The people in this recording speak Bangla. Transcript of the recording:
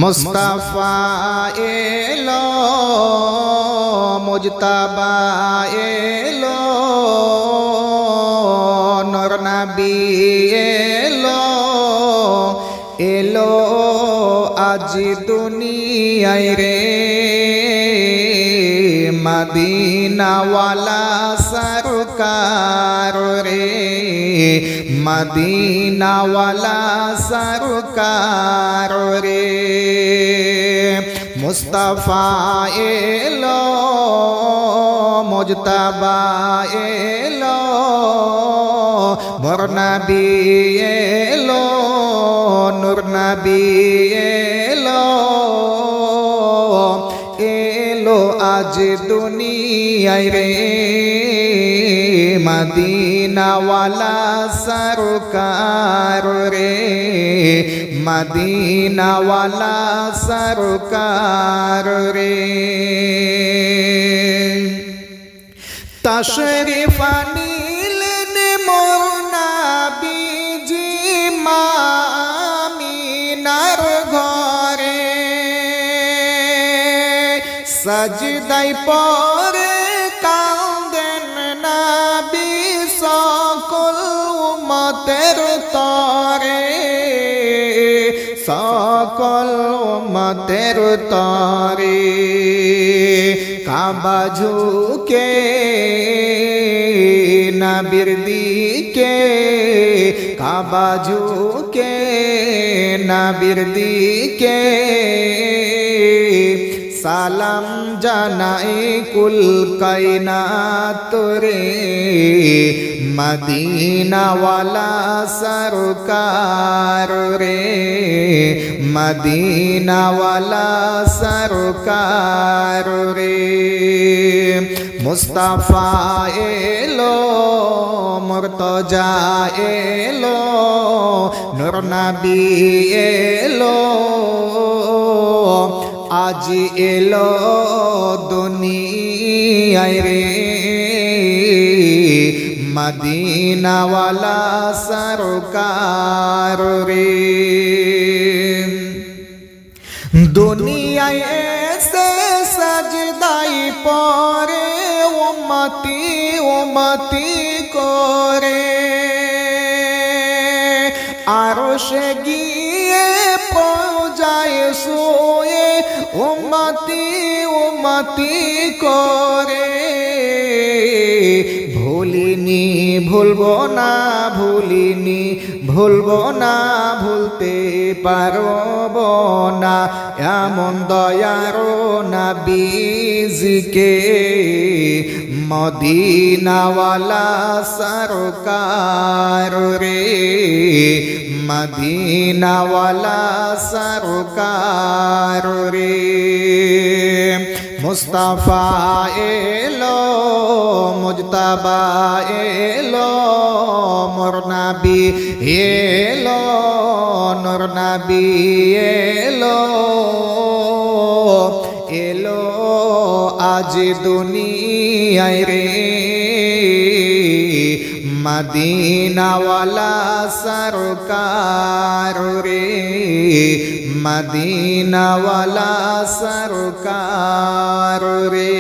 মুস্তাফা এলো মুজতাবা এলো নূর নবী এলো এলো আজ দুনিয়ায় রে মদিনাওয়ালা সরকার রে মদিনাওয়ালা সরকার রে মুস্তাফা এলো মুজতাবা এলো মোর নবী এলো নূর নবী এলো এলো আজ দুনিয়ায় রে মদিনাওয়ালা সরকার রে মদিনাওয়ালা সরকার রে তশরিফ আনিলেন মোর নবীজি আমিনার ঘরে সজদায় পড়ে কাঁদেন নবী সকল উম্মতের তরে সকল উম্মতের তরে কাবা ঝুঁকে নবীর দিকে কাবা ঝুঁকে নবীর দিকে সালাম জানাই কুল কায়নাত রে মদিনাওয়ালা সরকার রে মদিনাওয়ালা সরকার রে মুস্তাফা এলো মুর্তজা এলো নূর নবী এলো আজ এলো দুনিয়ায় রে মদিনাওয়ালা সরকার রে দুনিয়ায় এসে সজদাই পরে উম্মতি উম্মতি করে আরশে গিয়ে পৌঁছায় শুয়ে উম্মতি উম্মতি করে ভুলিনি ভুলবো না ভুলিনি ভুলবো না ভুলতে পারবো না এমন দয়ার নবীজিকে মদিনাওয়ালা সরকার রে মদিনাওয়ালা সরকার রে মুস্তাফা এলো মুজতাবা এলো মোর নবী এলো নূর নবী এলো এলো আজ দুনিয়ায় রে মদিনাওয়ালা সরকার রে মদিনাওয়ালা সরকার রে।